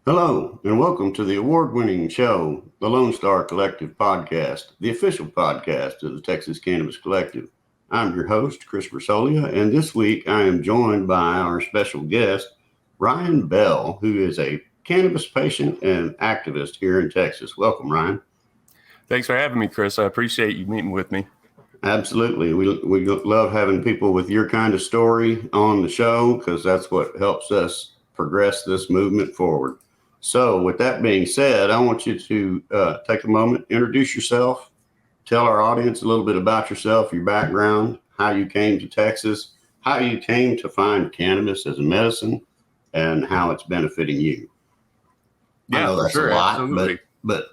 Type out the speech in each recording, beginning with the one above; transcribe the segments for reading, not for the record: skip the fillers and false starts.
Hello, and welcome to the award-winning show, the Lonestar Collective Podcast, the official podcast of the Texas Cannabis Collective. I'm your host, Chris Solia, and this week I am joined by our special guest, Ryan Bell, who is a cannabis patient and activist here in Texas. Welcome, Ryan. Thanks for having me, Chris. I appreciate you meeting with me. Absolutely. We love having people with your kind of story on the show because that's what helps us progress this movement forward. So with that being said, I want you to take a moment, introduce yourself, tell our audience a little bit about yourself, your background, how you came to Texas, how you came to find cannabis as a medicine, and how it's benefiting you. Yeah, I know that's sure, a lot, absolutely. but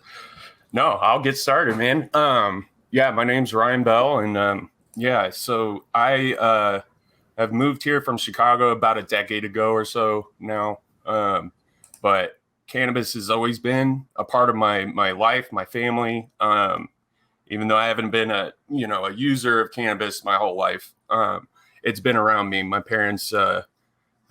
no, I'll get started, man. My name's Ryan Bell, and so I have moved here from Chicago about a decade ago or so now. But cannabis has always been a part of my life, my family. Even though I haven't been a user of cannabis my whole life, it's been around me. My parents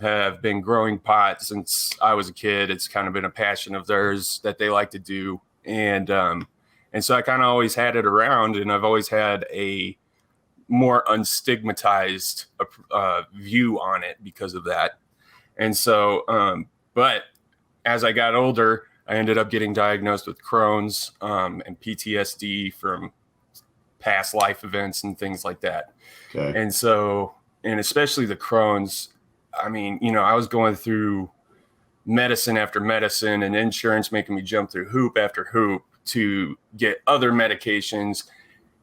have been growing pot since I was a kid. It's kind of been a passion of theirs that they like to do, and so I kind of always had it around, and I've always had a more unstigmatized view on it because of that. And so, but as I got older, I ended up getting diagnosed with Crohn's and PTSD from past life events and things like that. okay. And so, and especially the Crohn's, I mean, I was going through medicine after medicine and insurance making me jump through hoop after hoop to get other medications.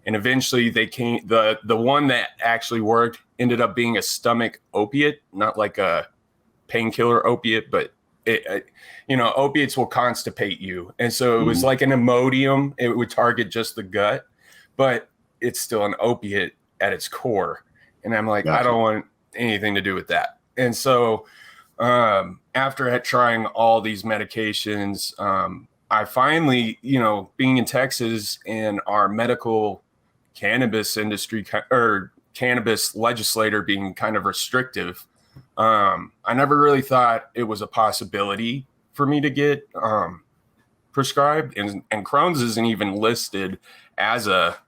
And eventually they came, the one that actually worked ended up being a stomach opiate, not like a painkiller opiate, but opiates will constipate you. And so it was like an Imodium. It would target just the gut, but it's still an opiate at its core. And I'm like, Gotcha. I don't want anything to do with that. And so after trying all these medications, I finally, being in Texas and our medical cannabis industry or cannabis legislator being kind of restrictive, I never really thought it was a possibility for me to get prescribed, and Crohn's isn't even listed as a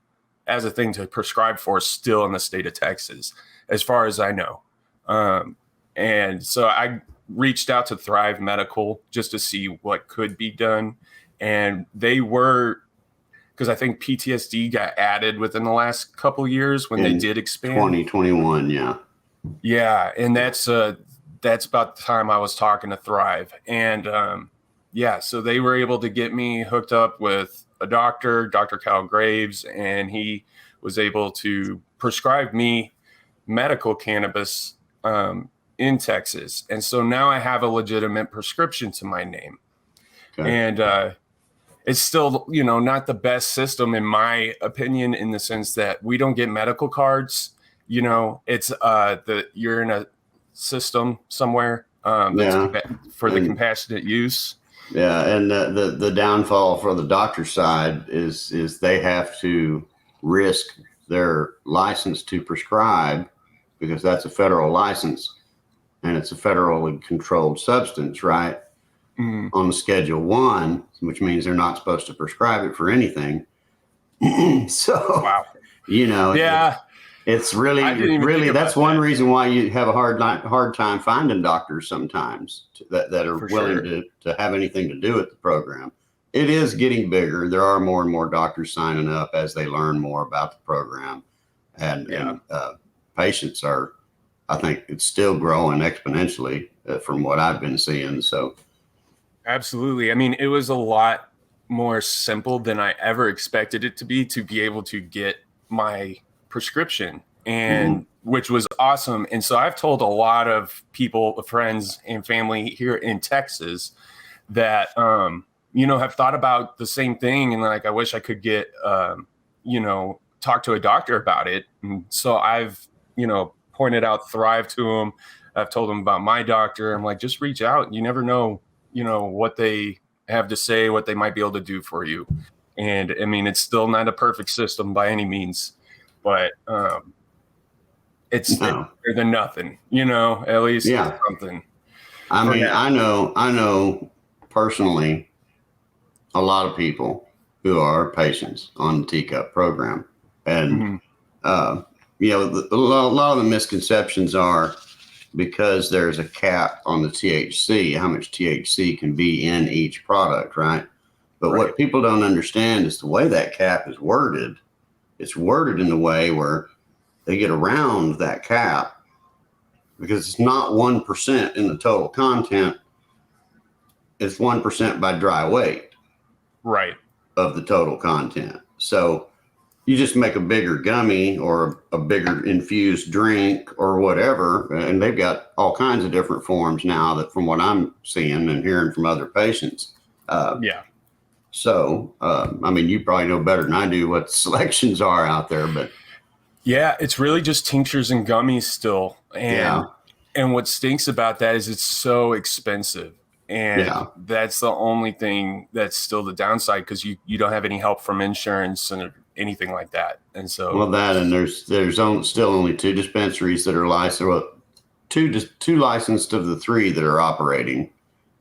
thing to prescribe for still in the state of Texas, as far as I know. And so I reached out to Thrive Medical just to see what could be done, and they were, because I think PTSD got added within the last couple of years when they did expand. 2021, yeah. Yeah, and that's about the time I was talking to Thrive. And so they were able to get me hooked up with a doctor, Dr. Cal Graves, and he was able to prescribe me medical cannabis in Texas. And so now I have a legitimate prescription to my name. Okay. And it's still, not the best system in my opinion, in the sense that we don't get medical cards. It's you're in a system somewhere for the compassionate use. Yeah, and the downfall for the doctor side is they have to risk their license to prescribe, because that's a federal license and it's a federally controlled substance, right? Mm-hmm. On the Schedule 1, which means they're not supposed to prescribe it for anything. So, wow. Yeah. It's really that's one reason why you have a hard time finding doctors sometimes that are willing to have anything to do with the program. It is getting bigger. There are more and more doctors signing up as they learn more about the program, and patients are, I think it's still growing exponentially from what I've been seeing. So, absolutely. I mean, it was a lot more simple than I ever expected it to be able to get my prescription, and which was awesome. And so I've told a lot of people, friends and family here in Texas that, have thought about the same thing. And like, I wish I could get, talk to a doctor about it. And so I've, pointed out Thrive to them. I've told them about my doctor. I'm like, just reach out. You never know, what they have to say, what they might be able to do for you. And I mean, it's still not a perfect system by any means, but it's better than nothing, at least something. I mean, I know personally a lot of people who are patients on the teacup program. And, a lot of the misconceptions are because there's a cap on the THC, how much THC can be in each product, right? But what people don't understand is the way that cap is worded. It's worded in the way where they get around that cap because it's not 1% in the total content. It's 1% by dry weight. Right. Of the total content. So you just make a bigger gummy or a bigger infused drink or whatever. And they've got all kinds of different forms now that from what I'm seeing and hearing from other patients. So, you probably know better than I do what selections are out there, but. Yeah, it's really just tinctures and gummies still. And what stinks about that is it's so expensive. And that's the only thing that's still the downside because you don't have any help from insurance and anything like that. And so, well, that and there's still only 2 dispensaries that are licensed. Well, two licensed of the 3 that are operating.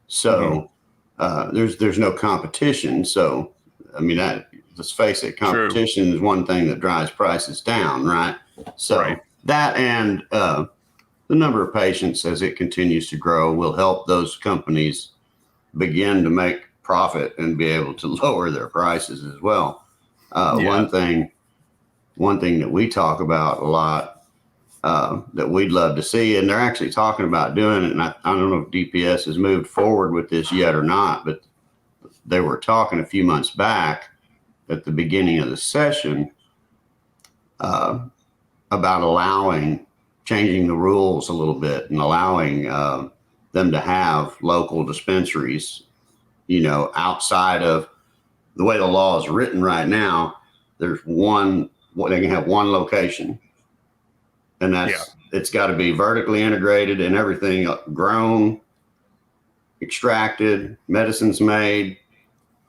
So there's no competition. So let's face it, competition is one thing that drives prices down, right? So that and the number of patients as it continues to grow will help those companies begin to make profit and be able to lower their prices as well. One thing that we talk about a lot that we'd love to see, and they're actually talking about doing it, and I don't know if DPS has moved forward with this yet or not, but they were talking a few months back at the beginning of the session about changing the rules a little bit and allowing them to have local dispensaries, outside of the way the law is written right now. They can have one location, and it's got to be vertically integrated and everything grown, extracted, medicines made,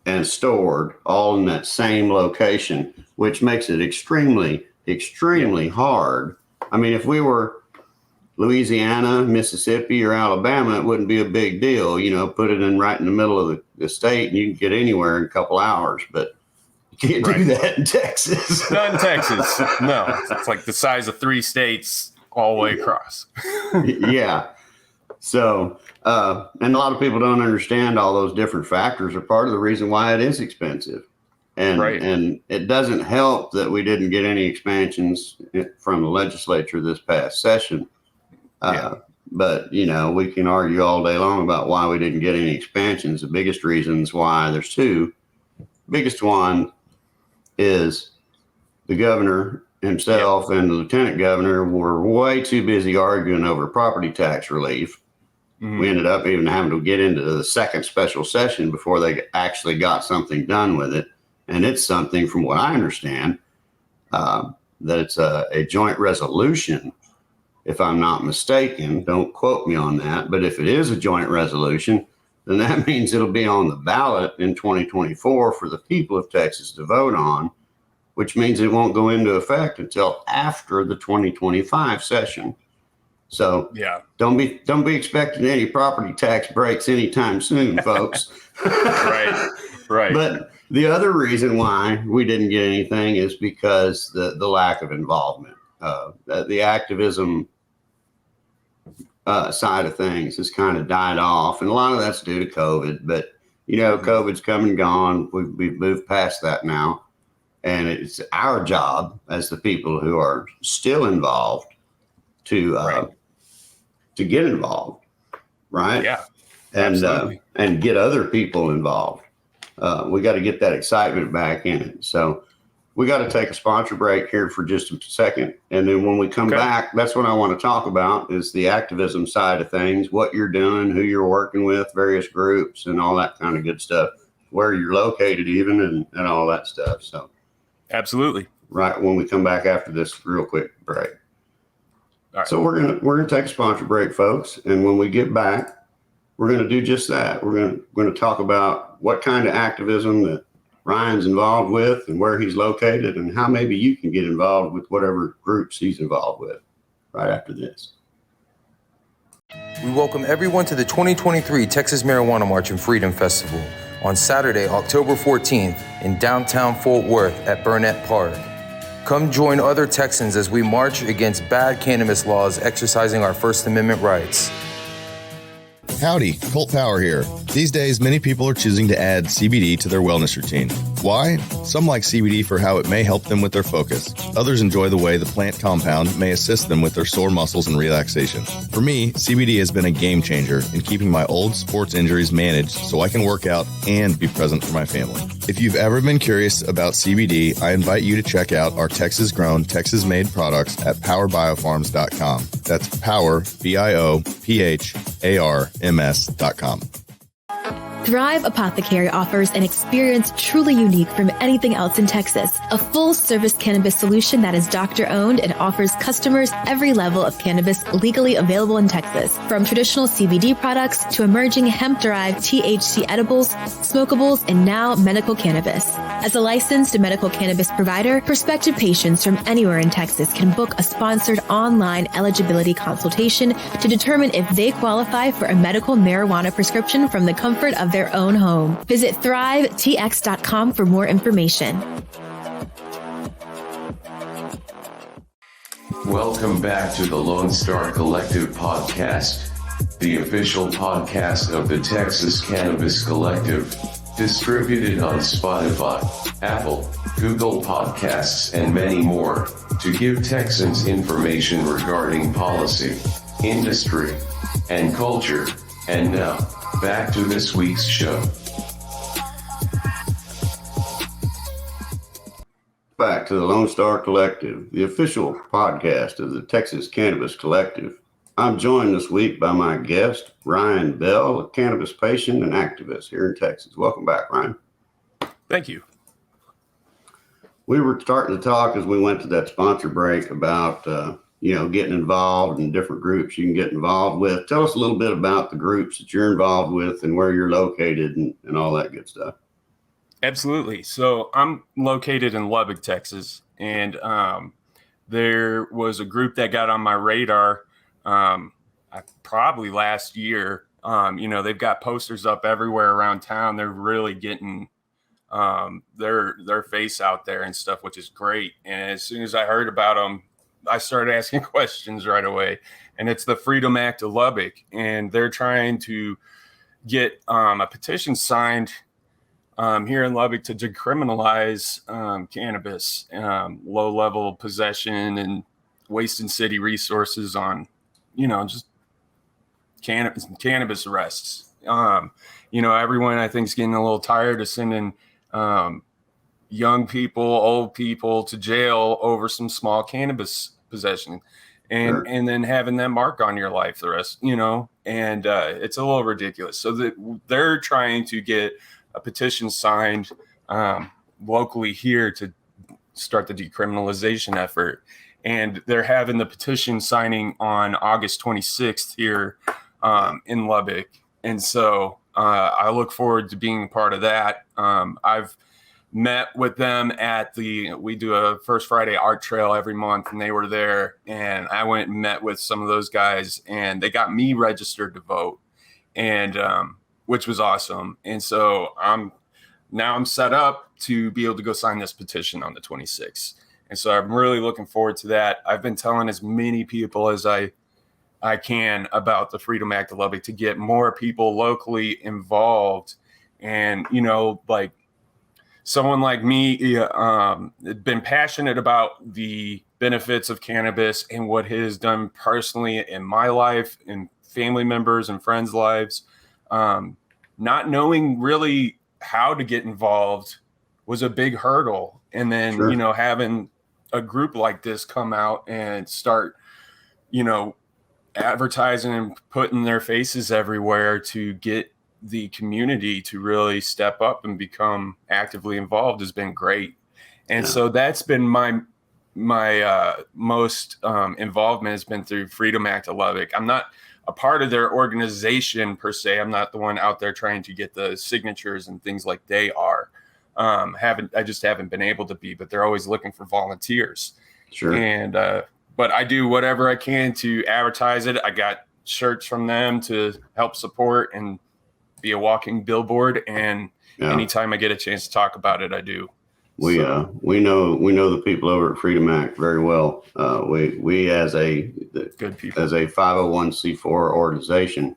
and stored all in that same location, which makes it extremely hard. If we were Louisiana, Mississippi, or Alabama, it wouldn't be a big deal. Put it right in the middle of the state and you can get anywhere in a couple hours. But you can't do that in Texas. Not in Texas. No. It's like the size of 3 states all the way across. So, and a lot of people don't understand all those different factors are part of the reason why it is expensive. And it doesn't help that we didn't get any expansions from the legislature this past session. But, we can argue all day long about why we didn't get any expansions. The biggest reasons why, there's 2. Biggest one is the governor himself and the lieutenant governor were way too busy arguing over property tax relief. We ended up even having to get into the second special session before they actually got something done with it. And it's something, from what I understand, that it's a joint resolution, if I'm not mistaken. Don't quote me on that. But if it is a joint resolution, then that means it'll be on the ballot in 2024 for the people of Texas to vote on, which means it won't go into effect until after the 2025 session. So don't be expecting any property tax breaks anytime soon, folks. Right. But the other reason why we didn't get anything is because the lack of involvement. The activism side of things has kind of died off, and a lot of that's due to COVID. But COVID's come and gone. We've moved past that now, and it's our job as the people who are still involved to get involved, right? Yeah, and get other people involved. We got to get that excitement back in it. So we got to take a sponsor break here for just a second. And then when we come back, that's what I want to talk about is the activism side of things, what you're doing, who you're working with, various groups and all that kind of good stuff, where you're located even and all that stuff. So absolutely. Right. When we come back after this real quick break. All right. So we're going to take a sponsor break, folks. And when we get back, we're going to do just that. We're going to talk about what kind of activism that Ryan's involved with and where he's located and how maybe you can get involved with whatever groups he's involved with right after this. We welcome everyone to the 2023 Texas Marijuana March and Freedom Festival on Saturday, October 14th in downtown Fort Worth at Burnett Park. Come join other Texans as we march against bad cannabis laws exercising our First Amendment rights. Howdy, Colt Power here. These days, many people are choosing to add CBD to their wellness routine. Why? Some like CBD for how it may help them with their focus. Others enjoy the way the plant compound may assist them with their sore muscles and relaxation. For me, CBD has been a game changer in keeping my old sports injuries managed so I can work out and be present for my family. If you've ever been curious about CBD, I invite you to check out our Texas-grown, Texas-made products at powerbiofarms.com. That's power, BIOPHARMS.com. Thrive Apothecary offers an experience truly unique from anything else in Texas. A full-service cannabis solution that is doctor-owned and offers customers every level of cannabis legally available in Texas. From traditional CBD products to emerging hemp-derived THC edibles, smokables, and now medical cannabis. As a licensed medical cannabis provider, prospective patients from anywhere in Texas can book a sponsored online eligibility consultation to determine if they qualify for a medical marijuana prescription from the comfort of their own home. Visit thrivetx.com for more information. Welcome back to the Lonestar Collective podcast, the official podcast of the Texas Cannabis Collective, distributed on Spotify, Apple, Google Podcasts, and many more, to give Texans information regarding policy, industry, and culture. And now, back to this week's show. Back to the Lonestar Collective, the official podcast of the Texas Cannabis Collective. I'm joined this week by my guest, Ryan Bell, a cannabis patient and activist here in Texas. Welcome back, Ryan. Thank you. We were starting to talk as we went to that sponsor break about, getting involved in different groups you can get involved with. Tell us a little bit about the groups that you're involved with and where you're located and all that good stuff. Absolutely. So I'm located in Lubbock, Texas, and there was a group that got on my radar probably last year. They've got posters up everywhere around town. They're really getting their face out there and stuff, which is great. And as soon as I heard about them, I started asking questions right away. And it's the Freedom Act of Lubbock, and they're trying to get a petition signed here in Lubbock to decriminalize cannabis, low-level possession, and wasting city resources on, just cannabis arrests. Everyone I think is getting a little tired of sending young people, old people to jail over some small cannabis possession, and Sure. and then having that mark on your life the rest, and it's a little ridiculous. So they're trying to get a petition signed locally here to start the decriminalization effort. And they're having the petition signing on August 26th here in Lubbock. And so I look forward to being a part of that. I've met with them we do a First Friday art trail every month, and they were there. And I went and met with some of those guys, and they got me registered to vote, and which was awesome. And so I'm set up to be able to go sign this petition on the 26th. And so I'm really looking forward to that. I've been telling as many people as I can about the Freedom Act of Lubbock to get more people locally involved. And, like someone like me, been passionate about the benefits of cannabis and what it has done personally in my life and family members and friends' lives. Not knowing really how to get involved was a big hurdle. And then, Sure. Having a group like this come out and start, advertising and putting their faces everywhere to get the community to really step up and become actively involved has been great. And so that's been my most involvement has been through Freedom Act of Lubbock. I'm not a part of their organization per se. I'm not the one out there trying to get the signatures and things like they are. I just haven't been able to be, but they're always looking for volunteers. Sure. And but I do whatever I can to advertise it. I got shirts from them to help support and be a walking billboard. And anytime I get a chance to talk about it, I do. We know the people over at Freedom Act very well. We as a good people, as a 501c4 organization,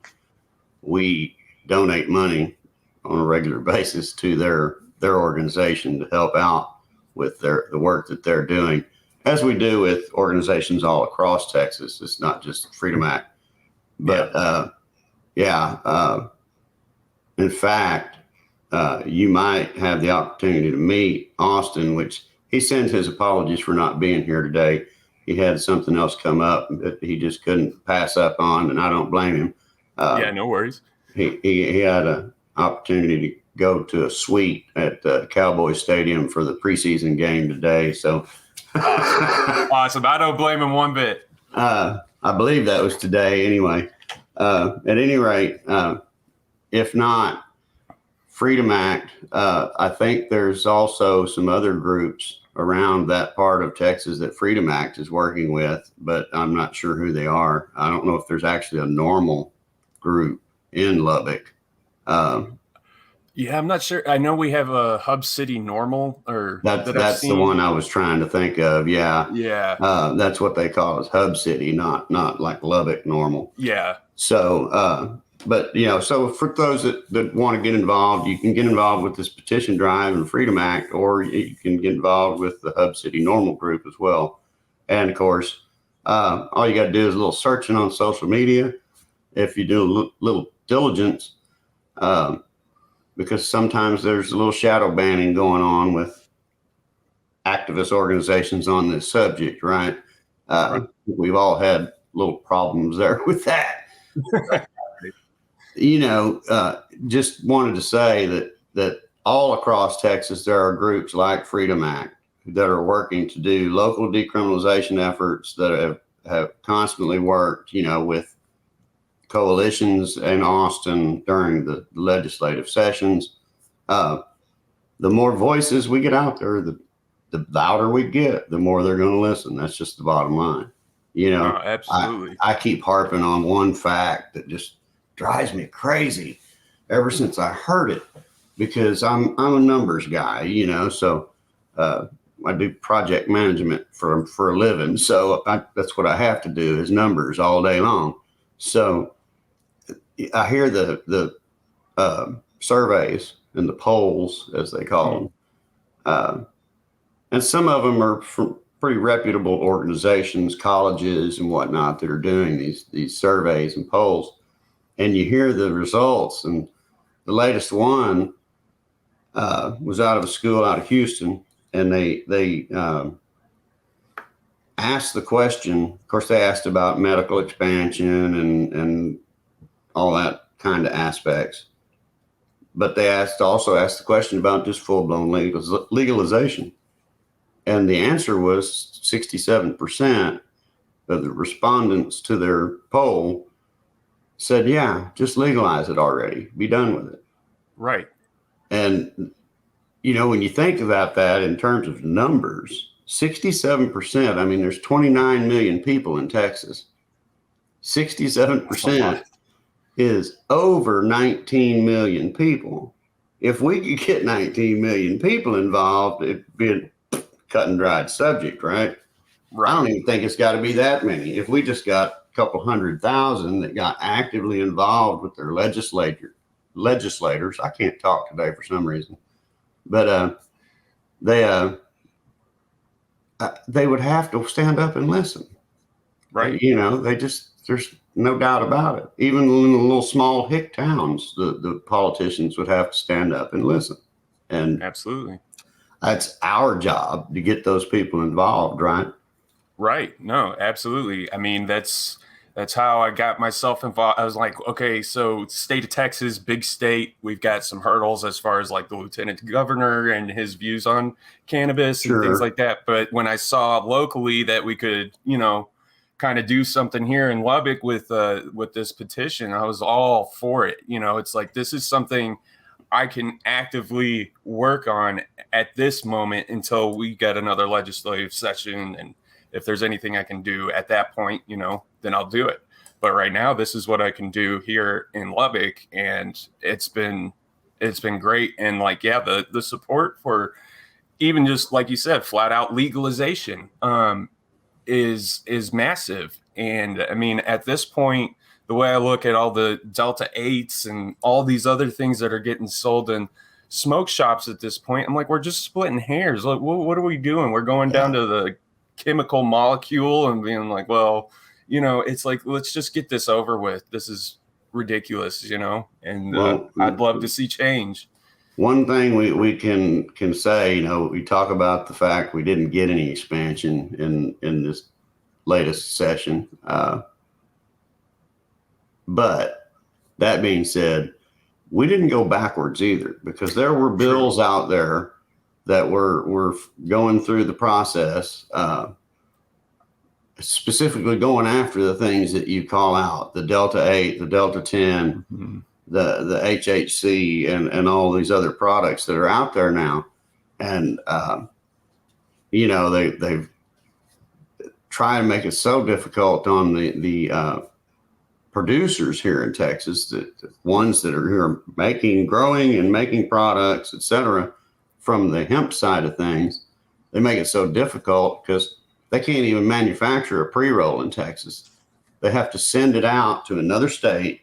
we donate money on a regular basis to their organization to help out with the work that they're doing, as we do with organizations all across Texas. It's not just Freedom Act, but in fact, you might have the opportunity to meet Austin, which he sends his apologies for not being here today. He had something else come up that he just couldn't pass up on, and I don't blame him. No worries. He had an opportunity to go to a suite at Cowboy Stadium for the preseason game today. So awesome. I don't blame him one bit. I believe that was today anyway. At any rate, if not Freedom Act, I think there's also some other groups around that part of Texas that Freedom Act is working with, but I'm not sure who they are. I don't know if there's actually a normal group in Lubbock. I'm not sure. I know we have a Hub City Normal, or that's the one I was trying to think of. Yeah. That's what they call it, Hub City, not like Lubbock Normal. Yeah. So, but so for those that want to get involved, you can get involved with this petition drive and Freedom Act, or you can get involved with the Hub City Normal group as well. And of course, all you got to do is a little searching on social media. If you do a little diligence, because sometimes there's a little shadow banning going on with activist organizations on this subject, right? We've all had little problems there with that. Just wanted to say that all across Texas, there are groups like Freedom Act that are working to do local decriminalization efforts that have constantly worked, with coalitions in Austin during the legislative sessions. The more voices we get out there, the louder we get, the more they're going to listen. That's just the bottom line. Absolutely. I keep harping on one fact that just drives me crazy ever since I heard it, because I'm a numbers guy, so I do project management for a living. So that's what I have to do is numbers all day long. So I hear the surveys and the polls, as they call them. And some of them are from pretty reputable organizations, colleges and whatnot, that are doing these surveys and polls. And you hear the results. And the latest one was out of a school out of Houston. And they asked the question. Of course, they asked about medical expansion and all that kind of aspects. But they also asked the question about just full-blown legalization. And the answer was 67% of the respondents to their poll said, yeah, just legalize it already. Be done with it. Right. And, when you think about that in terms of numbers, 67%, I mean, there's 29 million people in Texas. 67% is over 19 million people. If we could get 19 million people involved, it'd be a cut and dried subject, right? I don't even think it's got to be that many. If we just got a couple 100,000 that got actively involved with their legislators, I can't talk today for some reason, but they would have to stand up and listen. Right. There's no doubt about it. Even in the little small hick towns, the politicians would have to stand up and listen. And absolutely, that's our job to get those people involved, right? Right. No, absolutely. I mean, that's how I got myself involved. I was like, okay, so state of Texas, big state. We've got some hurdles as far as like the lieutenant governor and his views on cannabis and things like that. But when I saw locally that we could, kind of do something here in Lubbock with this petition, I was all for it. It's like, this is something I can actively work on at this moment until we get another legislative session. And if there's anything I can do at that point, then I'll do it. But right now, this is what I can do here in Lubbock, and it's been great. And like, yeah, the support for even just like you said, flat out legalization is massive. And I mean, at this point, the way I look at all the Delta 8s and all these other things that are getting sold in smoke shops at this point, I'm like, we're just splitting hairs. Like, what are we doing? We're going down to the chemical molecule and being like, well, you know, it's like, let's just get this over with. This is ridiculous, you know, and I'd love to see change. One thing we can say, you know, we talk about the fact we didn't get any expansion in this latest session. But that being said, we didn't go backwards either, because there were bills out there that were going through the process, specifically going after the things that you call out, the Delta 8, the Delta 10, the HHC, and all these other products that are out there now. And, you know, they've tried to make it so difficult on the producers here in Texas, the ones that are here growing and making products, et cetera, from the hemp side of things. They make it so difficult because they can't even manufacture a pre-roll in Texas. They have to send it out to another state,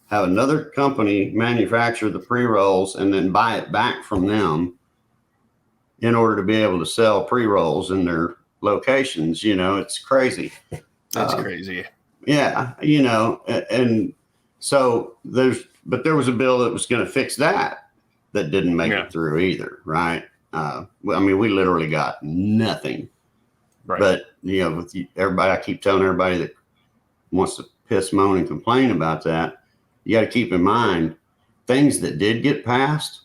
have another company manufacture the pre-rolls, and then buy it back from them in order to be able to sell pre-rolls in their locations. You know, it's crazy. That's crazy. Yeah, you know, and so there was a bill that was going to fix that didn't make it through either, right? I mean, we literally got nothing. Right. But, you know, with everybody, I keep telling everybody that wants to piss, moan, and complain about that, you got to keep in mind, things that did get passed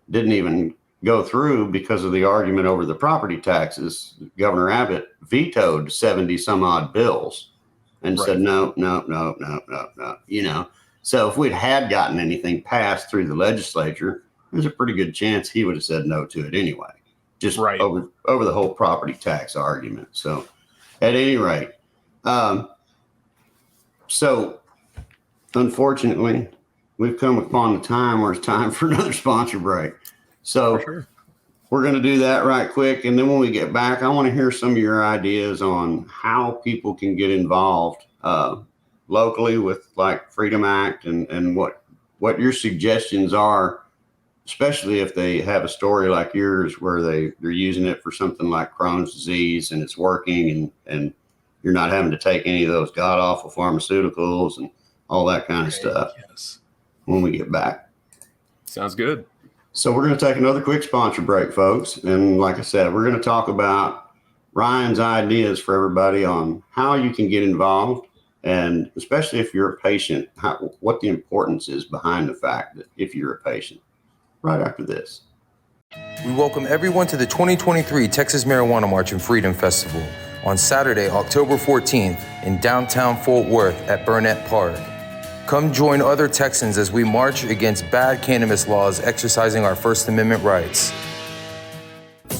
didn't even go through because of the argument over the property taxes. Governor Abbott vetoed 70 some odd bills and said, no, you know. So if we'd had gotten anything passed through the legislature, there's a pretty good chance he would have said no to it anyway. Just over the whole property tax argument. So at any rate, so unfortunately, we've come upon the time where it's time for another sponsor break. So we're going to do that right quick. And then when we get back, I want to hear some of your ideas on how people can get involved locally with like Freedom Act and what your suggestions are, especially if they have a story like yours where they're using it for something like Crohn's disease and it's working and you're not having to take any of those god awful pharmaceuticals and all that kind of stuff. Yes. When we get back. Sounds good. So we're going to take another quick sponsor break, folks. And like I said, we're going to talk about Ryan's ideas for everybody on how you can get involved, and especially if you're a patient, what the importance is behind the fact that if you're a patient. Right after this. We welcome everyone to the 2023 Texas Marijuana March and Freedom Festival on Saturday, October 14th in downtown Fort Worth at Burnett Park. Come join other Texans as we march against bad cannabis laws exercising our First Amendment rights.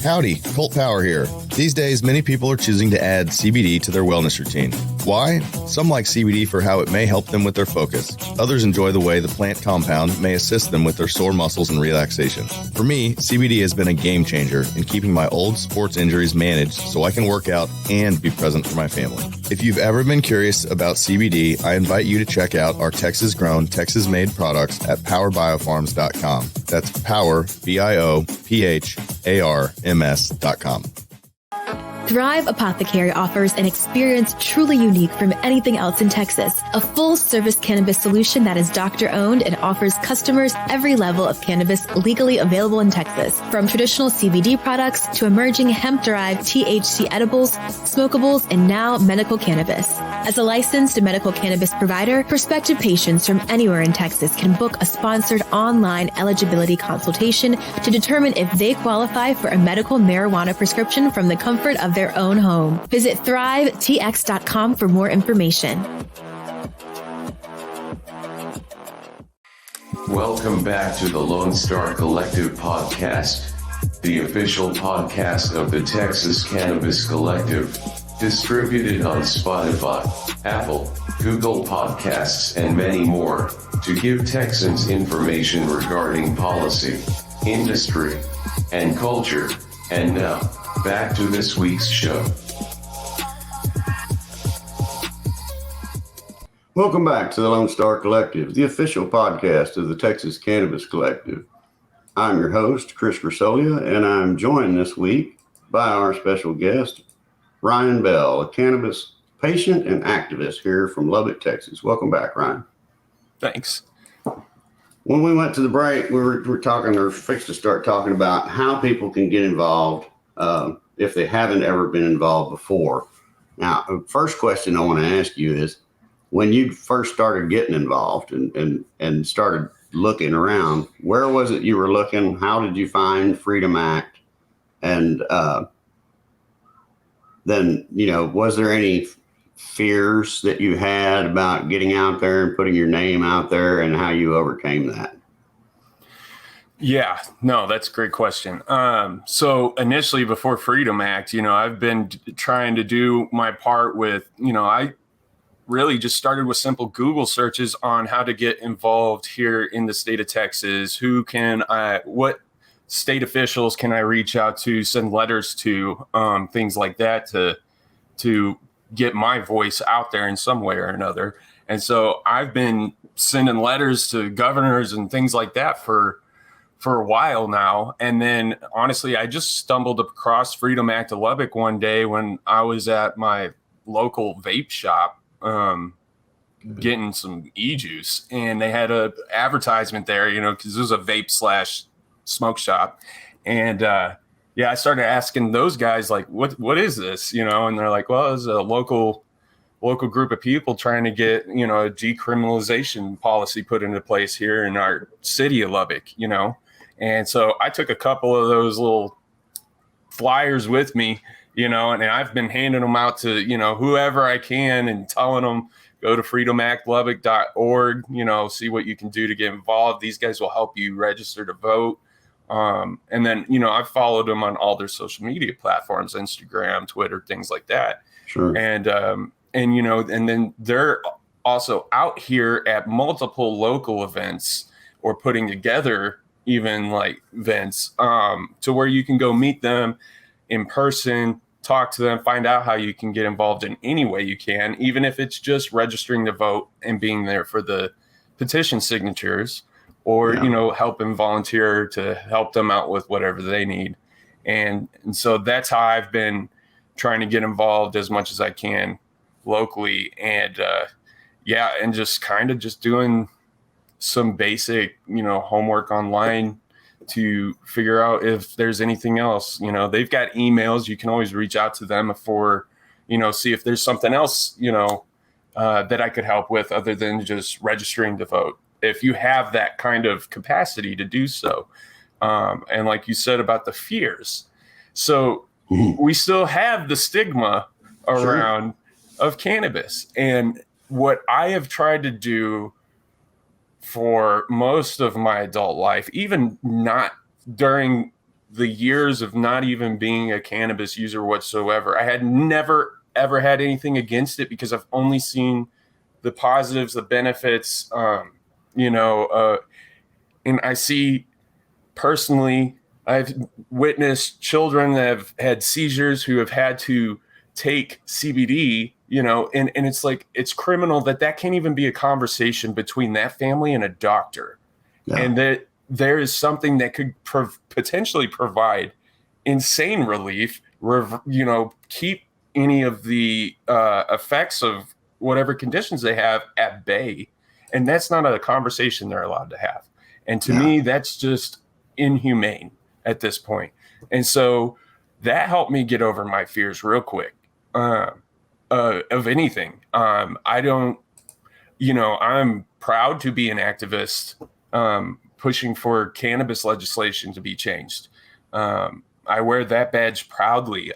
Howdy, Colt Power here. These days, many people are choosing to add CBD to their wellness routine. Why? Some like CBD for how it may help them with their focus. Others enjoy the way the plant compound may assist them with their sore muscles and relaxation. For me, CBD has been a game changer in keeping my old sports injuries managed so I can work out and be present for my family. If you've ever been curious about CBD, I invite you to check out our Texas-grown, Texas-made products at powerbiofarms.com. That's power, BIOPHARMS.com. Thrive Apothecary offers an experience truly unique from anything else in Texas. A full-service cannabis solution that is doctor-owned and offers customers every level of cannabis legally available in Texas. From traditional CBD products to emerging hemp-derived THC edibles, smokables, and now medical cannabis. As a licensed medical cannabis provider, prospective patients from anywhere in Texas can book a sponsored online eligibility consultation to determine if they qualify for a medical marijuana prescription from the comfort of their own home. Visit thrivetx.com for more information. Welcome back to the Lonestar Collective podcast, the official podcast of the Texas Cannabis Collective, Distributed on Spotify, Apple, Google Podcasts, and many more, to give Texans information regarding policy, industry, and culture. And now, back to this week's show. Welcome back to the Lonestar Collective, the official podcast of the Texas Cannabis Collective. I'm your host, Chris Grisolia, and I'm joined this week by our special guest, Ryan Bell, a cannabis patient and activist here from Lubbock, Texas. Welcome back, Ryan. Thanks. When we went to the break, we were talking, or fixed to start talking about how people can get involved if they haven't ever been involved before. Now, the first question I want to ask you is, when you first started getting involved and started looking around, where was it you were looking? How did you find Freedom Act? And then, was there any fears that you had about getting out there and putting your name out there, and how you overcame that? Yeah, no, that's a great question. So initially, before Freedom Act, I've been trying to do my part with, I really just started with simple Google searches on how to get involved here in the state of Texas. What state officials can I reach out to, send letters to, things like that to get my voice out there in some way or another. And so I've been sending letters to governors and things like that for a while now. And then honestly, I just stumbled across Freedom Act Lubbock one day when I was at my local vape shop, getting some e-juice, and they had a advertisement there, because it was a vape / smoke shop. And I started asking those guys, like, what is this, and they're like, well, it's a local group of people trying to get, a decriminalization policy put into place here in our city of Lubbock, And so I took a couple of those little flyers with me, and I've been handing them out to, whoever I can, and telling them, go to freedomactlubbock.org, see what you can do to get involved. These guys will help you register to vote. And then, I've followed them on all their social media platforms, Instagram, Twitter, things like that. Sure. And then they're also out here at multiple local events, or putting together even like events, to where you can go meet them in person, talk to them, find out how you can get involved in any way you can, even if it's just registering to vote and being there for the petition signatures, or, helping volunteer to help them out with whatever they need. And so that's how I've been trying to get involved as much as I can locally. And and just kind of just doing some basic, homework online to figure out if there's anything else. They've got emails. You can always reach out to them for, see if there's something else, that I could help with other than just registering to vote, if you have that kind of capacity to do so. And like you said about the fears. So we still have the stigma around of cannabis. And what I have tried to do for most of my adult life, even not during the years of not even being a cannabis user whatsoever, I had never, ever had anything against it, because I've only seen the positives, the benefits, and I see personally, I've witnessed children that have had seizures who have had to take CBD, and it's like, it's criminal that can't even be a conversation between that family and a doctor. Yeah. And that there is something that could potentially provide insane relief, keep any of the effects of whatever conditions they have at bay. And that's not a conversation they're allowed to have. And to me, that's just inhumane at this point. And so that helped me get over my fears real quick. Of anything. I don't, I'm proud to be an activist, pushing for cannabis legislation to be changed. I wear that badge proudly.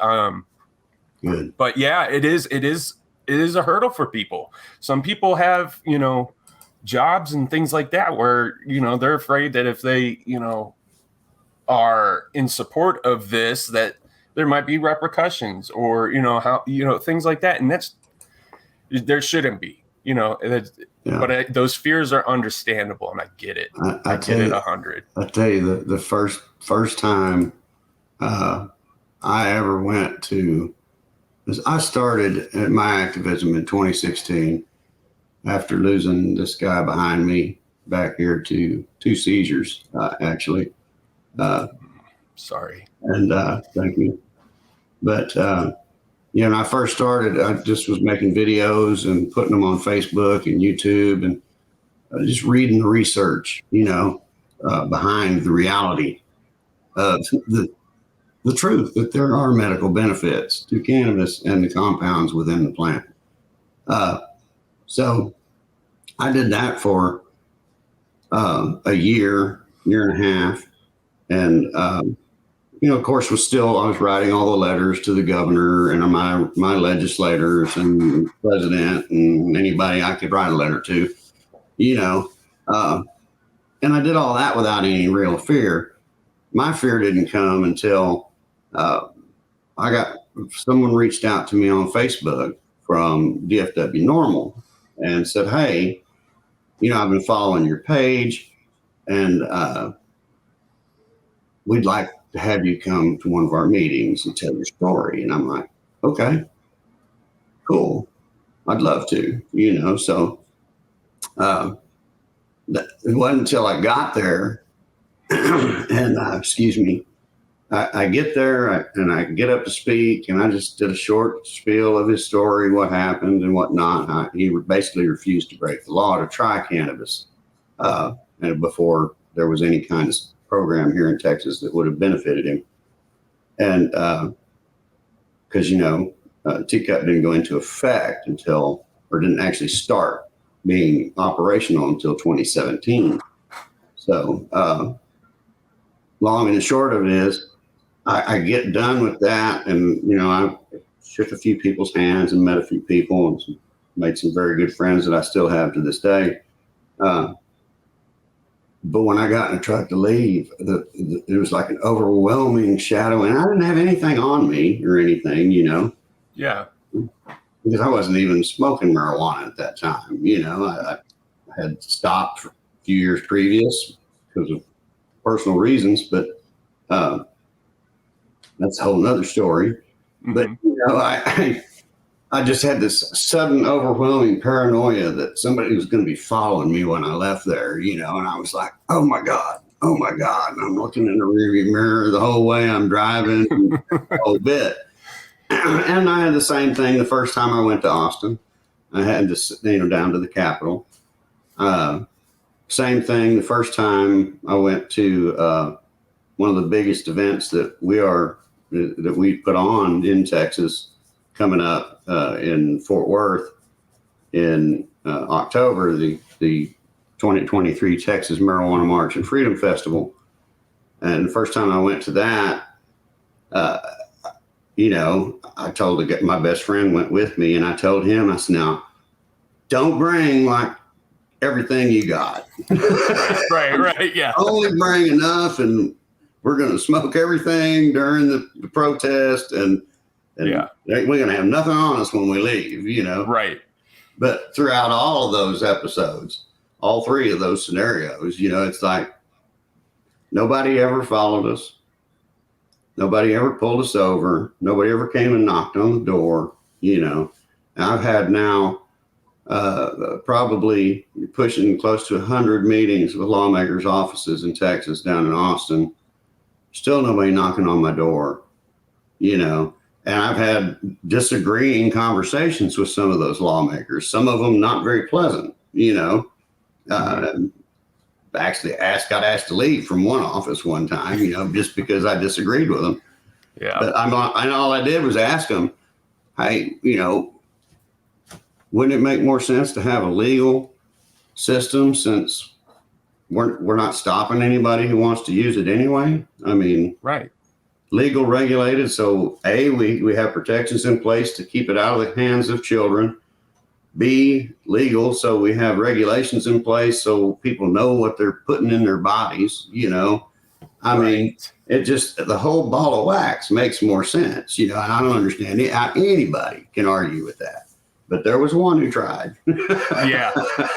Good. But yeah, it is a hurdle for people. Some people have, jobs and things like that where, they're afraid that if they, are in support of this, that there might be repercussions, or how things like that, and there shouldn't be, but those fears are understandable, and I get it. I get it 100. I tell you, the first time I ever went to, I started at my activism in 2016 after losing this guy behind me back here to 2 seizures, actually. Sorry. And thank you. But, when I first started, I just was making videos and putting them on Facebook and YouTube and just reading the research, behind the reality of the truth that there are medical benefits to cannabis and the compounds within the plant. So I did that for a year and a half. And, of course, I was writing all the letters to the governor and my legislators and president and anybody I could write a letter to, and I did all that without any real fear. My fear didn't come until someone reached out to me on Facebook from DFW Normal and said, hey, I've been following your page and we'd like to have you come to one of our meetings and tell your story. And I'm like, okay, cool. I'd love to, so it wasn't until I got there and I get there and I get up to speak and I just did a short spiel of his story, what happened and whatnot. He basically refused to break the law to try cannabis and before there was any kind of program here in Texas that would have benefited him. And because, TCUP didn't go into effect didn't actually start being operational until 2017. So long and the short of it is I get done with that. And, I shook a few people's hands and met a few people and made some very good friends that I still have to this day. But when I got in the truck to leave, it was like an overwhelming shadow. And I didn't have anything on me or anything, Yeah. Because I wasn't even smoking marijuana at that time. I had stopped for a few years previous because of personal reasons. But that's a whole nother story. Mm-hmm. But, I just had this sudden overwhelming paranoia that somebody was going to be following me when I left there, and I was like, oh my God. And I'm looking in the rearview mirror the whole way I'm driving a whole bit. And I had the same thing the first time I went to Austin. I had to, down to the Capitol. Same thing the first time I went to one of the biggest events that we put on in Texas, coming up in Fort Worth in October, the 2023 Texas Marijuana March and Freedom Festival. And the first time I went to that, I told my best friend went with me, and I told him, I said, now, don't bring like everything you got. Right, yeah. Only bring enough, and we're going to smoke everything during the protest, and yeah, we're going to have nothing on us when we leave, Right. But throughout all of those episodes, all 3 of those scenarios, it's like nobody ever followed us. Nobody ever pulled us over. Nobody ever came and knocked on the door, And I've had now probably pushing close to 100 meetings with lawmakers' offices in Texas down in Austin. Still nobody knocking on my door, And I've had disagreeing conversations with some of those lawmakers, some of them not very pleasant, Actually got asked to leave from one office one time, just because I disagreed with them. Yeah. But all I did was ask them, hey, wouldn't it make more sense to have a legal system since we're not stopping anybody who wants to use it anyway? I mean, right. Legal, regulated. So we have protections in place to keep it out of the hands of children. B, legal. So we have regulations in place so people know what they're putting in their bodies, I mean, It just, the whole ball of wax makes more sense, and I don't understand it. Anybody can argue with that, but there was one who tried. Yeah,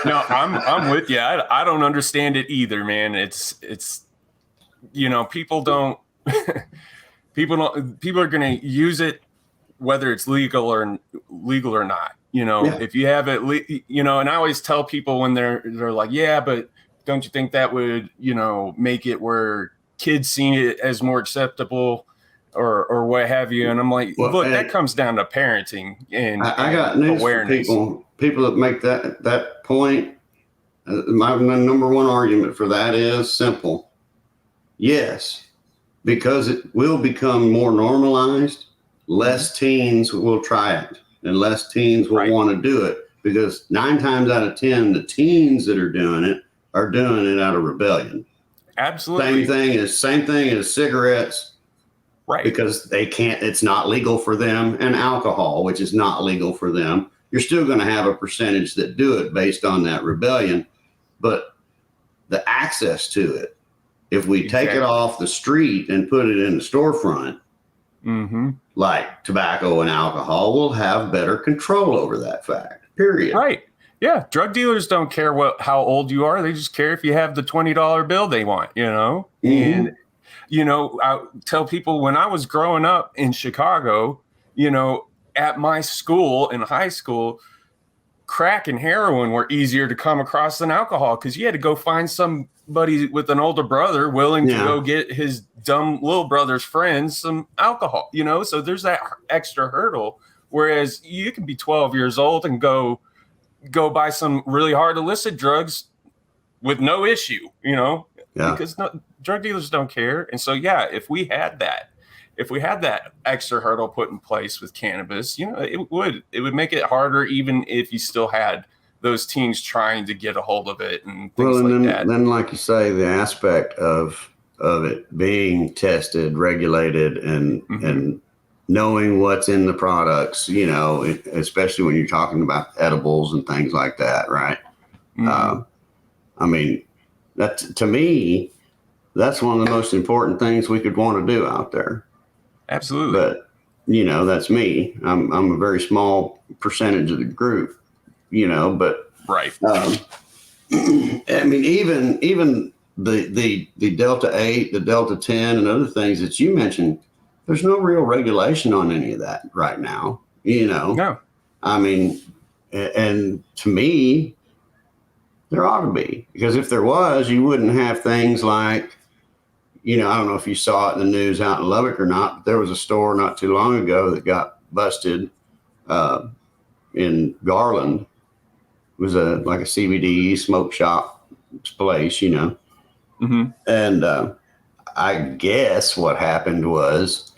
no, I'm with you. I don't understand it either, man. It's people don't people are going to use it whether it's legal or not. If you have it, and I always tell people when they're like, yeah, but don't you think that would make it where kids see it as more acceptable or what have you? And I'm like, Well, look, that comes down to parenting and I got news awareness. For people that make that point. My number one argument for that is simple. Yes, because it will become more normalized, less teens will try it and less teens will want to do it, because 9 times out of 10, the teens that are doing it out of rebellion. Absolutely. Same thing as cigarettes. Right. Because they can't, it's not legal for them, and alcohol, which is not legal for them. You're still going to have a percentage that do it based on that rebellion, but the access to it, if we take it off the street and put it in the storefront, like tobacco and alcohol, we'll have better control over that fact, period. Right. Yeah. Drug dealers don't care how old you are. They just care if you have the $20 bill they want, And, I tell people when I was growing up in Chicago, at my school in high school, crack and heroin were easier to come across than alcohol, because you had to go find somebody with an older brother willing to go get his dumb little brother's friends some alcohol, so there's that extra hurdle. Whereas you can be 12 years old and go buy some really hard illicit drugs with no issue, because drug dealers don't care. And so, if we had that extra hurdle put in place with cannabis, it would make it harder, even if you still had those teens trying to get a hold of it and things that. Then, like you say, the aspect of it being tested, regulated, and knowing what's in the products, especially when you're talking about edibles and things like that, right? I mean, that to me, that's one of the most important things we could want to do out there. Absolutely. But, that's me. I'm a very small percentage of the group, but. Right. I mean, even the Delta 8, the Delta 10 and other things that you mentioned, there's no real regulation on any of that right now, No. I mean, and to me, there ought to be, because if there was, you wouldn't have things like, I don't know if you saw it in the news out in Lubbock or not, but there was a store not too long ago that got busted in Garland. It was like a CBD smoke shop place, And I guess what happened was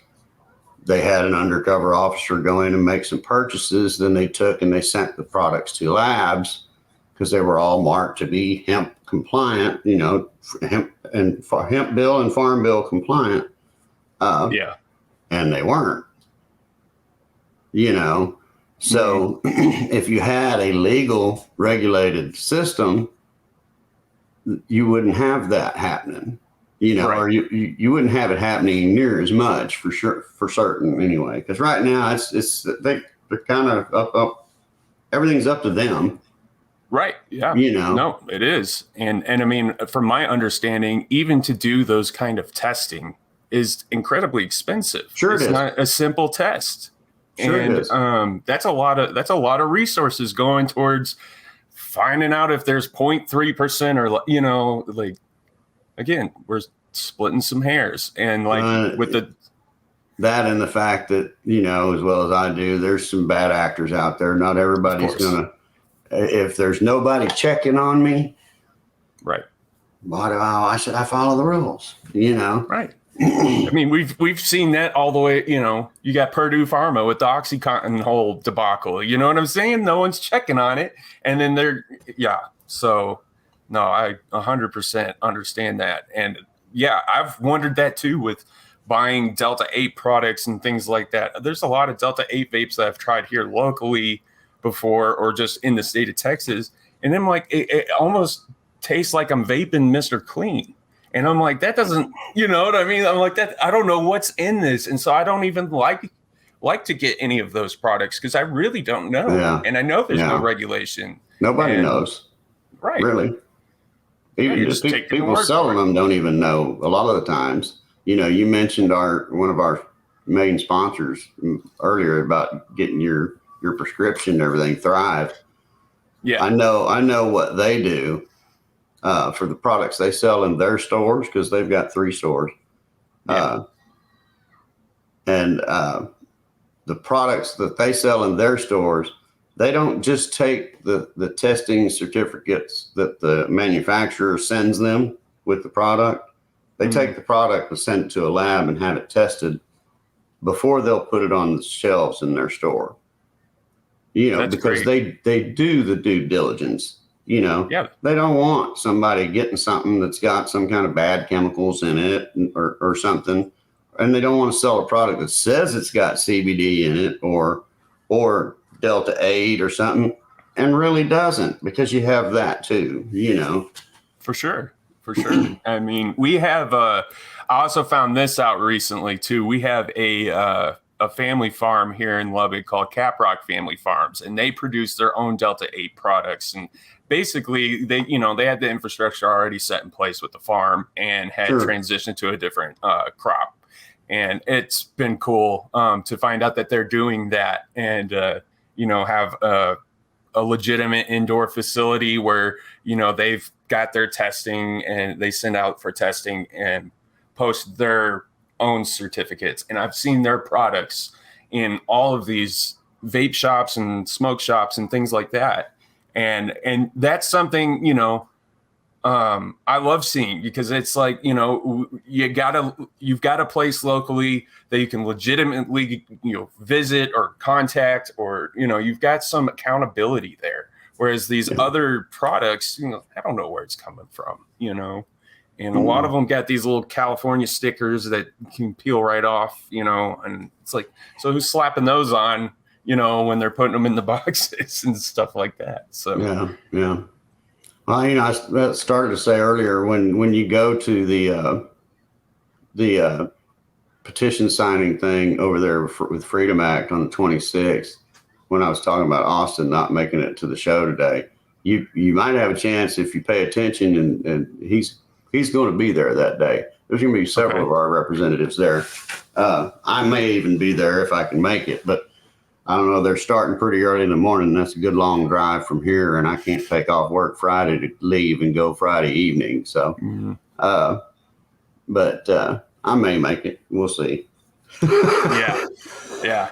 they had an undercover officer go in and make some purchases. Then they took and they sent the products to labs because they were all marked to be hemp compliant, hemp bill and farm bill compliant. And they weren't, So if you had a legal regulated system, you wouldn't have that happening, or you wouldn't have it happening near as much for sure, for certain anyway. Because right now they're kind of up, everything's up to them. Right. Yeah. No, it is. And I mean, from my understanding, even to do those kind of testing is incredibly expensive. Sure, it's not a simple test. Sure, and it is. That's a lot of resources going towards finding out if there's 0.3% or again, we're splitting some hairs, and with that and the fact that as well as I do, there's some bad actors out there. Not everybody's gonna. If there's nobody checking on me, right? Why should I follow the rules? Right. I mean, we've seen that all the way. You got Purdue Pharma with the OxyContin whole debacle. You know what I'm saying? No one's checking on it, and then So, no, I 100% understand that, and I've wondered that too with buying Delta 8 products and things like that. There's a lot of Delta 8 vapes that I've tried here locally before, or just in the state of Texas, and then it almost tastes like I'm vaping Mr. Clean. And I'm like, that doesn't, you know what I mean? I'm like, that, I don't know what's in this. And so I don't even like to get any of those products because I really don't know. Yeah. And I know there's no Yeah. regulation. Nobody And- knows. Right. Really. Even you're just just taking people the word selling for it. them don't even know a lot of the times. You know, you mentioned one of our main sponsors earlier about getting your prescription and everything, Thrive. Yeah. I know what they do for the products they sell in their stores, because they've got 3 stores. Yeah. And the products that they sell in their stores, they don't just take the testing certificates that the manufacturer sends them with the product. They take the product and send it to a lab and have it tested before they'll put it on the shelves in their store. You know, That's because great. they do the due diligence. You know, Yeah. they don't want somebody getting something that's got some kind of bad chemicals in it or something. And they don't want to sell a product that says it's got CBD in it or Delta 8 or something and really doesn't, because you have that too, you know. For sure. I mean, we have, I also found this out recently too. We have a family farm here in Lubbock called Caprock Family Farms, and they produce their own Delta 8 products. And basically they had the infrastructure already set in place with the farm and had transitioned to a different crop. And it's been cool to find out that they're doing that and, have a legitimate indoor facility where, they've got their testing and they send out for testing and post their own certificates. And I've seen their products in all of these vape shops and smoke shops and things like that. And that's something, I love seeing, because it's like, you've got a place locally that you can legitimately, visit or contact, or, you've got some accountability there. Whereas these other products, I don't know where it's coming from, and a lot of them got these little California stickers that can peel right off, and it's like, so who's slapping those on, when they're putting them in the boxes and stuff like that. So, Yeah. Well, I started to say earlier, when you go to the petition signing thing over there with Freedom Act on the 26th, when I was talking about Austin not making it to the show today, you might have a chance if you pay attention, and he's going to be there that day. There's going to be several of our representatives there. I may even be there if I can make it, but I don't know. They're starting pretty early in the morning. That's a good long drive from here, and I can't take off work Friday to leave and go Friday evening. So, but I may make it. We'll see. Yeah.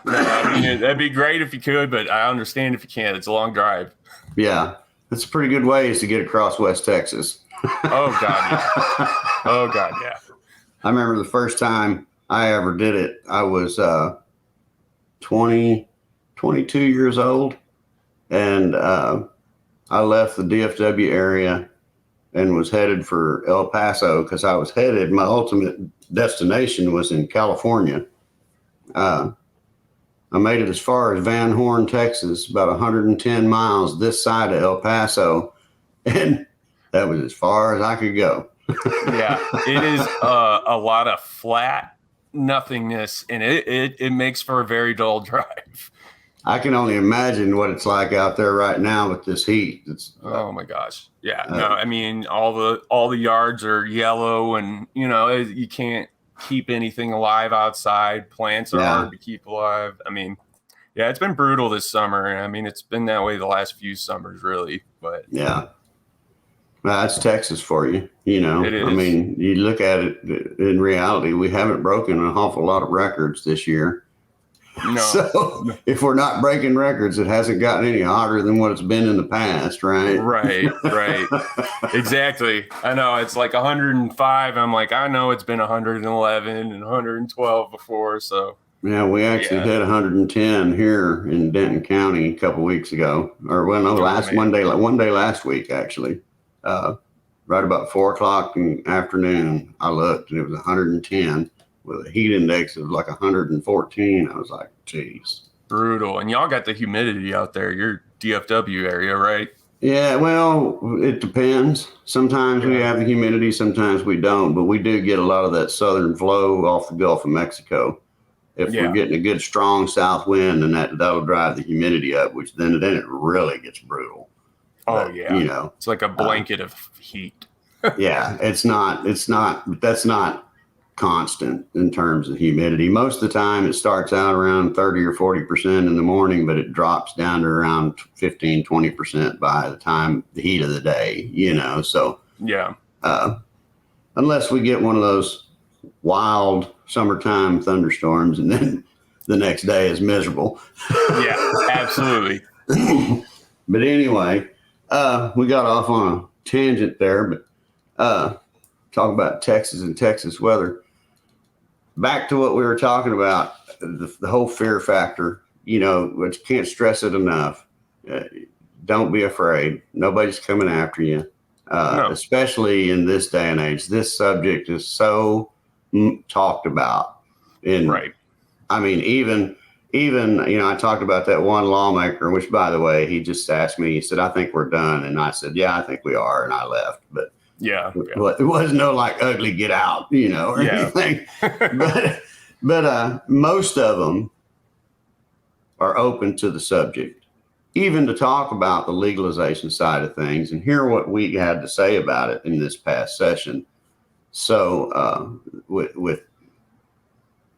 No, I mean, that'd be great if you could, but I understand if you can't. It's a long drive. Yeah, it's a pretty good ways to get across West Texas. Oh God, yeah. I remember the first time I ever did it. I was 22 years old, and I left the DFW area and was headed for El Paso, because my ultimate destination was in California. I made it as far as Van Horn, Texas, about 110 miles this side of El Paso, and that was as far as I could go. Yeah, it is a lot of flat nothingness, and it makes for a very dull drive. I can only imagine what it's like out there right now with this heat. Oh my gosh. Yeah. No, I mean, all the yards are yellow, and you can't keep anything alive outside. Plants are hard to keep alive. I mean, yeah, it's been brutal this summer, and I mean, it's been that way the last few summers, really. But yeah, well, that's Texas for you. It is. I mean, you look at it in reality, we haven't broken an awful lot of records this year. No. So if we're not breaking records, it hasn't gotten any hotter than what it's been in the past, right? Right. Exactly. I know it's like 105. I'm like, I know it's been 111 and 112 before. So yeah, we actually hit 110 here in Denton County a couple weeks ago, or one day last week, actually. Right about 4:00 in the afternoon, I looked, and it was 110 with a heat index of like 114. I was like, geez. Brutal. And y'all got the humidity out there, your DFW area, right? Yeah, well, it depends. Sometimes we have the humidity, sometimes we don't, but we do get a lot of that southern flow off the Gulf of Mexico. If we're getting a good strong south wind, then that'll drive the humidity up, which then it really gets brutal. Oh But, yeah, you know, it's like a blanket of heat. yeah, that's not constant in terms of humidity. Most of the time it starts out around 30 or 40% in the morning, but it drops down to around 15, 20% by the time the heat of the day, you know. So Yeah. Unless we get one of those wild summertime thunderstorms and then the next day is miserable. Yeah, absolutely. But anyway, we got off on a tangent there, but talk about Texas and Texas weather. Back to what we were talking about, the whole fear factor, you know, which can't stress it enough. Don't be afraid. Nobody's coming after you. No. Especially in this day and age. This subject is so talked about. And right. I mean, even, you know, I talked about that one lawmaker, which, by the way, he just asked me, he said, I think we're done. And I said, yeah, I think we are. And I left. But yeah. It was no like ugly get out, you know, or anything. but most of them are open to the subject, even to talk about the legalization side of things and hear what we had to say about it in this past session. So with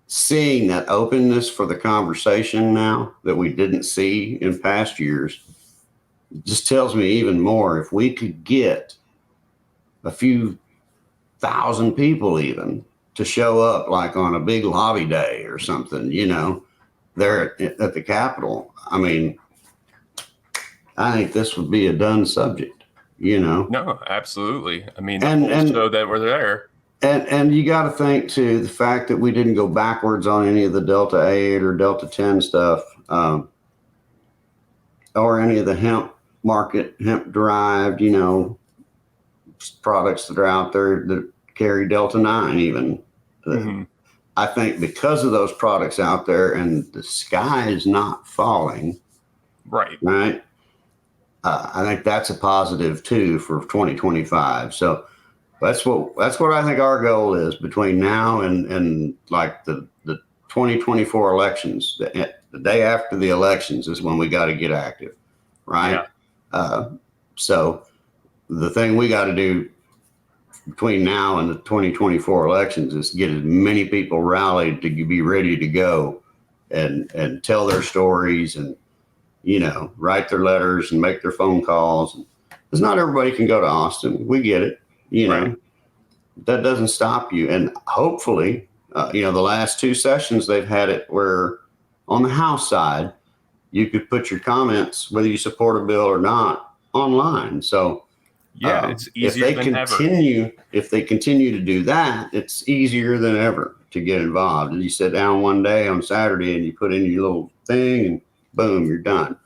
seeing that openness for the conversation now that we didn't see in past years, just tells me even more. If we could get a few thousand people even to show up, like on a big lobby day or something, you know, there at the Capitol, I mean, I think this would be a done subject, you know. No, absolutely. I mean, the show that we're there. And you got to think too, the fact that we didn't go backwards on any of the Delta 8 or Delta 10 stuff, or any of the hemp derived, you know, products that are out there that carry Delta 9 even. Mm-hmm. I think because of those products out there and the sky is not falling. Right. I think that's a positive too for 2025. So that's what I think our goal is between now and like the 2024 elections. The day after the elections is when we got to get active, right? Yeah. So the thing we got to do between now and the 2024 elections is get as many people rallied to be ready to go and tell their stories and, you know, write their letters and make their phone calls. Because not everybody can go to Austin. We get it. You know, that doesn't stop you. And hopefully, you know, the last two sessions they've had it where on the House side, you could put your comments, whether you support a bill or not, online. So yeah, it's easier than ever. If they continue to do that, it's easier than ever to get involved. And you sit down one day on Saturday and you put in your little thing and boom, you're done.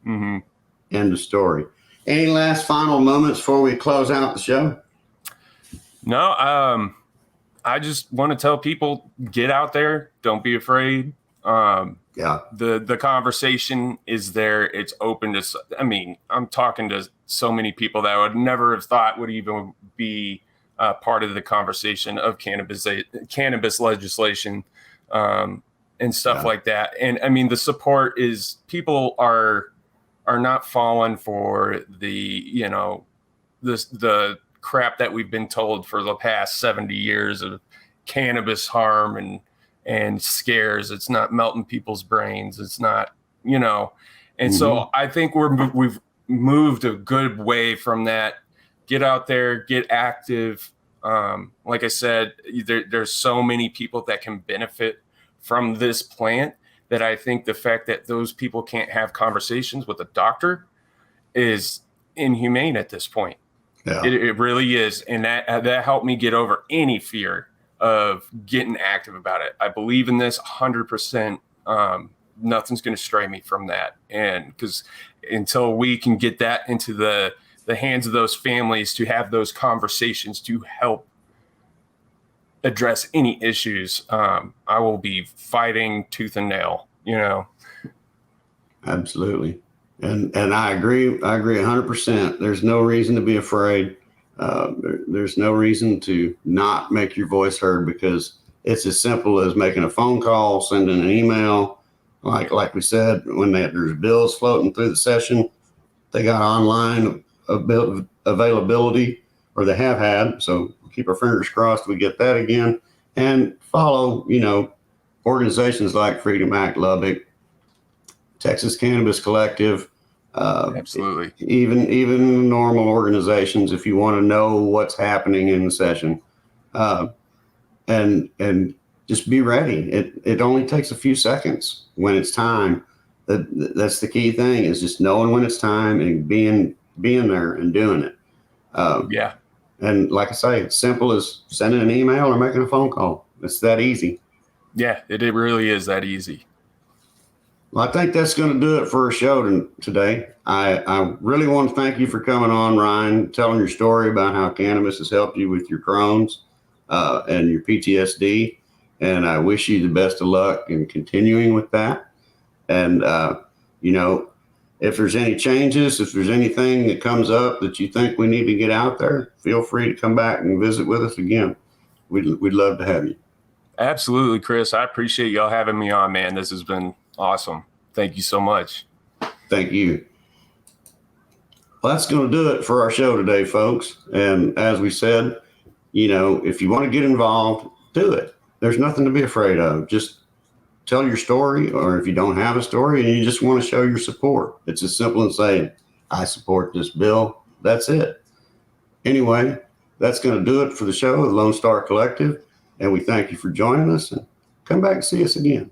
Mm-hmm. End of story. Any last final moments before we close out the show? No, I just want to tell people, get out there. Don't be afraid. The conversation is there. It's open to, I mean, I'm talking to so many people that I would never have thought would even be part of the conversation of cannabis legislation and stuff like that. And I mean, the support is, people are not falling for the, you know, the crap that we've been told for the past 70 years of cannabis harm and scares. It's not melting people's brains. It's not, you know, and so I think we've moved a good way from that. Get out there, get active. Like I said, there's so many people that can benefit from this plant that I think the fact that those people can't have conversations with a doctor is inhumane at this point. Yeah. It really is. And that helped me get over any fear of getting active about it. I believe in this 100%. Nothing's going to stray me from that. And because until we can get that into the hands of those families to have those conversations to help address any issues, I will be fighting tooth and nail, you know. Absolutely. And I agree 100%. There's no reason to be afraid. There's no reason to not make your voice heard, because it's as simple as making a phone call, sending an email. Like we said, when there's bills floating through the session, they got online availability, or they have had. So keep our fingers crossed we get that again. And follow, organizations like Freedom Act Lubbock, Texas Cannabis Collective, Absolutely. even normal organizations, if you want to know what's happening in the session, and just be ready. It only takes a few seconds when it's time. That's the key thing, is just knowing when it's time and being there and doing it. Yeah. And like I say, it's simple as sending an email or making a phone call. It's that easy. Yeah, it really is that easy. Well, I think that's going to do it for our show today. I really want to thank you for coming on, Ryan, telling your story about how cannabis has helped you with your Crohn's and your PTSD. And I wish you the best of luck in continuing with that. And, if there's any changes, if there's anything that comes up that you think we need to get out there, feel free to come back and visit with us again. We'd love to have you. Absolutely, Chris. I appreciate y'all having me on, man. This has been awesome. Thank you so much. Thank you. Well, that's going to do it for our show today, folks. And as we said, if you want to get involved, do it. There's nothing to be afraid of. Just tell your story, or if you don't have a story and you just want to show your support, it's as simple as saying, I support this bill. That's it. Anyway, that's going to do it for the show, the Lonestar Collective. And we thank you for joining us, and come back and see us again.